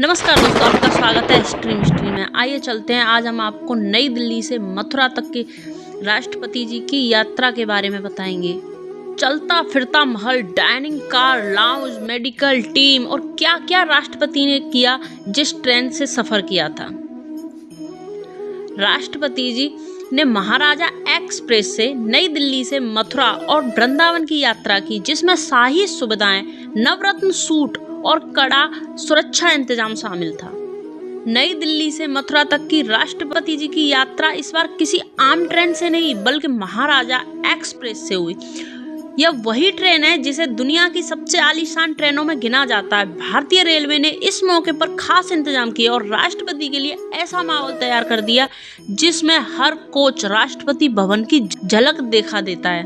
नमस्कार दोस्तों, आपका स्वागत है हिस्ट्री मिस्ट्री में। आइए चलते हैं, आज हम आपको नई दिल्ली से मथुरा तक के राष्ट्रपति जी की यात्रा के बारे में बताएंगे। चलता फिरता महल, dining car, lounge, medical team और क्या क्या राष्ट्रपति ने किया जिस ट्रेन से सफर किया था। राष्ट्रपति जी ने महाराजा एक्सप्रेस से नई दिल्ली से मथुरा और वृंदावन की यात्रा की, जिसमें शाही सुविधाएं, नवरत्न सूट और कड़ा सुरक्षा इंतजाम शामिल था। नई दिल्ली से मथुरा तक की राष्ट्रपति जी की यात्रा इस बार किसी आम ट्रेन से नहीं बल्कि महाराजा एक्सप्रेस से हुई। यह वही ट्रेन है जिसे दुनिया की सबसे आलीशान ट्रेनों में गिना जाता है। भारतीय रेलवे ने इस मौके पर खास इंतजाम किए और राष्ट्रपति के लिए ऐसा माहौल तैयार कर दिया जिसमें हर कोच राष्ट्रपति भवन की झलक दिखा देता है।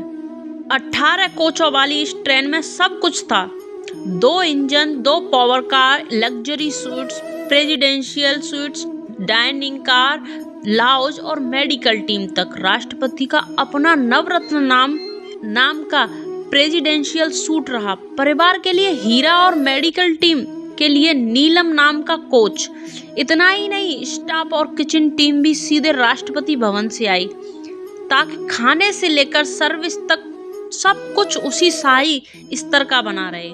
18 कोचों वाली इस ट्रेन में सब कुछ था। 2 engine, 2 power car, luxury sweets, presidential sweets, dining car, lounge और मेडिकल टीम तक। राष्ट्रपति का अपना नवरत्न नाम का प्रेसिडेंशियल सूट रहा। परिवार के लिए हीरा और मेडिकल टीम के लिए नीलम नाम का कोच। इतना ही नहीं, स्टाफ और किचन टीम भी सीधे राष्ट्रपति भवन से आई, ताकि खाने से लेकर सर्विस तक सब कुछ उसी शाही स्तर का बना रहे।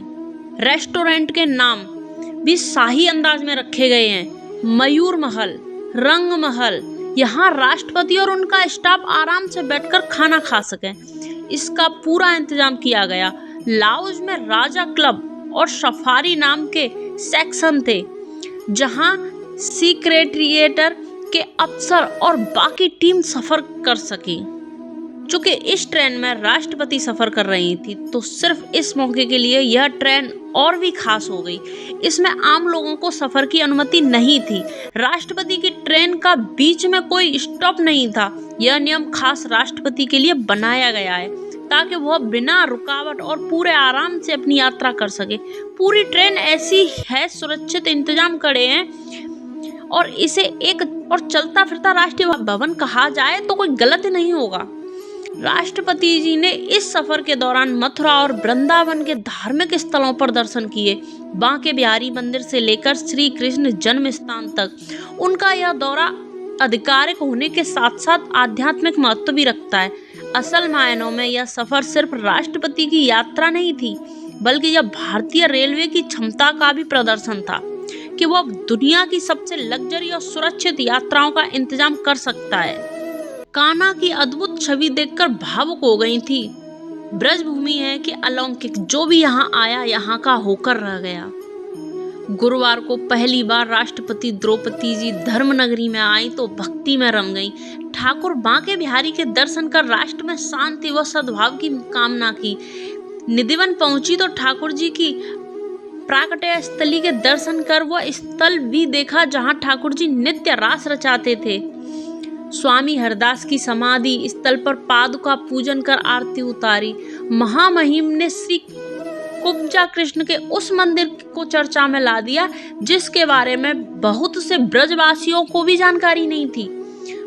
रेस्टोरेंट के नाम भी शाही अंदाज में रखे गए हैं। मयूर महल, रंग महल, यहाँ राष्ट्रपति और उनका स्टाफ आराम से बैठकर खाना खा सके, इसका पूरा इंतजाम किया गया। लाउंज में राजा क्लब और सफारी नाम के सेक्शन थे, जहां सेक्रेटरिएट के अफसर और बाकी टीम सफर कर सकी। चूंकि इस ट्रेन में राष्ट्रपति सफर कर रही थी, तो सिर्फ इस मौके के लिए यह ट्रेन और भी खास हो गई। इसमें आम लोगों को सफर की अनुमति नहीं थी। राष्ट्रपति की ट्रेन का बीच में कोई स्टॉप नहीं था। यह नियम खास राष्ट्रपति के लिए बनाया गया है, ताकि वह बिना रुकावट और पूरे आराम से अपनी यात्रा कर सके। पूरी ट्रेन ऐसी है, सुरक्षित इंतजाम करे हैं और इसे एक और चलता फिरता राष्ट्रीय भवन कहा जाए तो कोई गलत नहीं होगा। राष्ट्रपति जी ने इस सफर के दौरान मथुरा और वृंदावन के धार्मिक स्थलों पर दर्शन किए। बांके बिहारी मंदिर से लेकर श्री कृष्ण जन्म स्थान तक उनका यह दौरा आधिकारिक होने के साथ साथ आध्यात्मिक महत्व भी रखता है। असल मायनों में यह सफर सिर्फ राष्ट्रपति की यात्रा नहीं थी, बल्कि यह भारतीय रेलवे की क्षमता का भी प्रदर्शन था कि वह दुनिया की सबसे लग्जरी और सुरक्षित यात्राओं का इंतजाम कर सकता है। कान्हा की अद्भुत छवि देखकर भावुक हो गई थी। ब्रजभूमि है कि अलौकिक, जो भी यहाँ आया यहाँ का होकर रह गया। गुरुवार को पहली बार राष्ट्रपति द्रौपदी जी धर्मनगरी में आई तो भक्ति में रम गईं। ठाकुर बांके बिहारी के दर्शन कर राष्ट्र में शांति व सद्भाव की कामना की। निधिवन पहुंची तो ठाकुर जी की प्राकट्य स्थली के दर्शन कर वह स्थल भी देखा जहां ठाकुर जी नित्य रास रचाते थे। स्वामी हरदास की समाधि स्थल पर पादुका पूजन कर आरती उतारी। महामहिम ने श्री कुब्जा कृष्ण के उस मंदिर को चर्चा में ला दिया जिसके बारे में बहुत से ब्रजवासियों को भी जानकारी नहीं थी।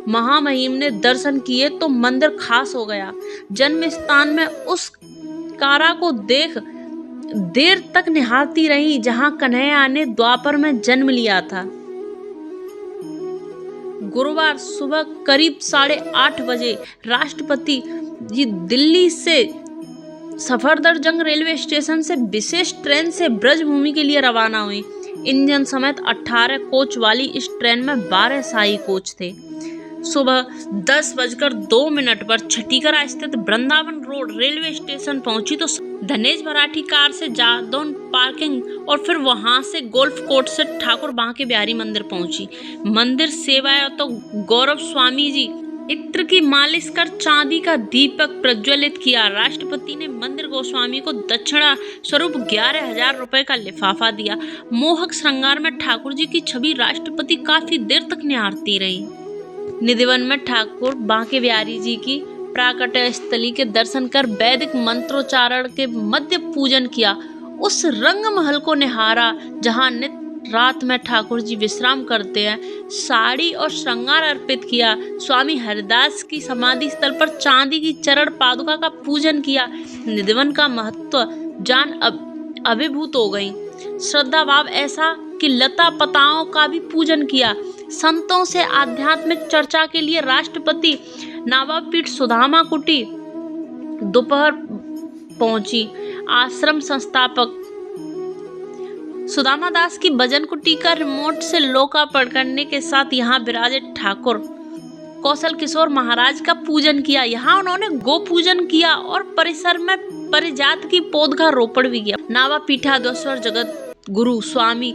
महामहिम ने दर्शन किए तो मंदिर खास हो गया। जन्म स्थान में उस कारा को देर तक निहारती रही जहां कन्हैया ने द्वापर में जन्म लिया था। गुरुवार सुबह करीब 8:30 बजे राष्ट्रपति जी दिल्ली से सफदरजंग रेलवे स्टेशन से विशेष ट्रेन से ब्रजभूमि के लिए रवाना हुई। इंजन समेत 18 कोच वाली इस ट्रेन में 12 शाही कोच थे। सुबह 10:02 पर छठीकरा स्थित वृंदावन रोड रेलवे स्टेशन पहुंची तो धनेश मराठी कार से जादौन पार्किंग और फिर वहां से गोल्फ कोर्ट से ठाकुर बांके बिहारी मंदिर पहुंची। मंदिर सेवाएं तो गौरव स्वामी जी इत्र की मालिश कर चांदी का दीपक प्रज्वलित किया। राष्ट्रपति ने मंदिर गोस्वामी को दक्षिणा स्वरूप 11,000 रुपए का लिफाफा दिया। मोहक श्रृंगार में ठाकुर जी की छवि राष्ट्रपति काफी देर तक निहारती रही। निधिवन में ठाकुर बांके बिहारी जी की प्राकट्य स्थली के दर्शन कर वैदिक मंत्रोच्चारण के मध्य पूजन किया। उस रंग महल को निहारा जहां नित्य रात में ठाकुर जी विश्राम करते हैं। साड़ी और श्रृंगार अर्पित किया। स्वामी हरिदास की समाधि स्थल पर चांदी की चरण पादुका का पूजन किया। निधिवन का महत्व जान अभिभूत हो गई। श्रद्धा भाव ऐसा की लता पताओं का भी पूजन किया। संतों से आध्यात्मिक चर्चा के लिए राष्ट्रपति नवाबपीठ सुदामा कुटी दोपहर पहुंची। आश्रम संस्थापक सुदामा दास की भजन कुटी का रिमोट से लोकार्पण करने के साथ यहाँ विराजित ठाकुर कौशल किशोर महाराज का पूजन किया। यहाँ उन्होंने गो पूजन किया और परिसर में परिजात की पौध का रोपण भी किया। नवापीठाधीश्वर जगत गुरु स्वामी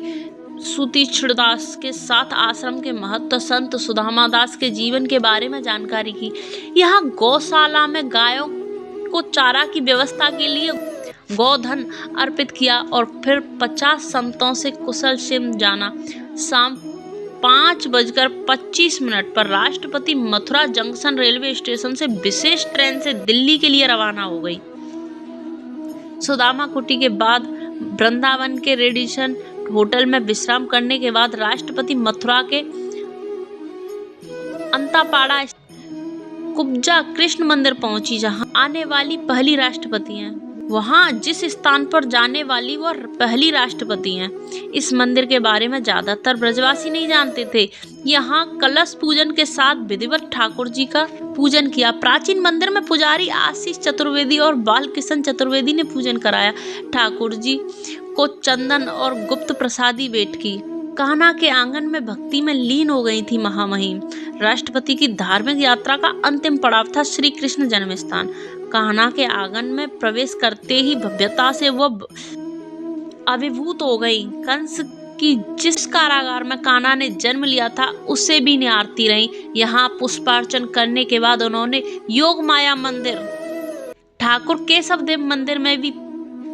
सुतीक्षणदास के साथ आश्रम के महत्व, संत सुदामा दास के जीवन के बारे में जानकारी की। यहाँ गौशाला में गायों को चारा की व्यवस्था के लिए गोधन अर्पित किया और फिर 50 संतों से कुशल क्षेम जाना। शाम 5:25 पर राष्ट्रपति मथुरा जंक्शन रेलवे स्टेशन से विशेष ट्रेन से दिल्ली के लिए रवाना हो गई। सुदामा कुटी के बाद वृंदावन के रेडिसन होटल में विश्राम करने के बाद राष्ट्रपति मथुरा के अंतापाड़ा कुब्जा कृष्ण मंदिर पहुंची, जहां आने वाली पहली राष्ट्रपति हैं। वहां जिस स्थान पर जाने वाली वह पहली राष्ट्रपति हैं। इस मंदिर के बारे में ज्यादातर ब्रजवासी नहीं जानते थे। यहाँ कलश पूजन के साथ विधिवत ठाकुर जी का पूजन किया। प्राचीन मंदिर में पुजारी आशीष चतुर्वेदी और बालकिशन चतुर्वेदी ने पूजन कराया। ठाकुर जी को चंदन और गुप्त प्रसादी भेंट की। कान्हा के आंगन में भक्ति में लीन हो गई थी महामहिम। राष्ट्रपति की धार्मिक यात्रा का अंतिम पड़ाव था श्री कृष्ण जन्म स्थान। कान्हा के आंगन में प्रवेश करते ही भव्यता से वह अभिभूत हो गई। कंस की जिस कारागार में कान्हा ने जन्म लिया था उसे भी निहारती रही। यहाँ पुष्पार्चन करने के बाद उन्होंने योग माया मंदिर, ठाकुर केशव देव मंदिर में भी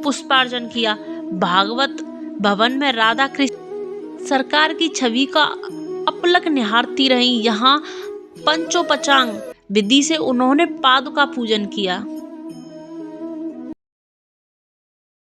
पुष्पार्चन किया। भागवत भवन में राधा कृष्ण सरकार की छवि का अपलक निहारती रही। यहाँ पंचोपचांग विधि से उन्होंने पादुका पूजन किया।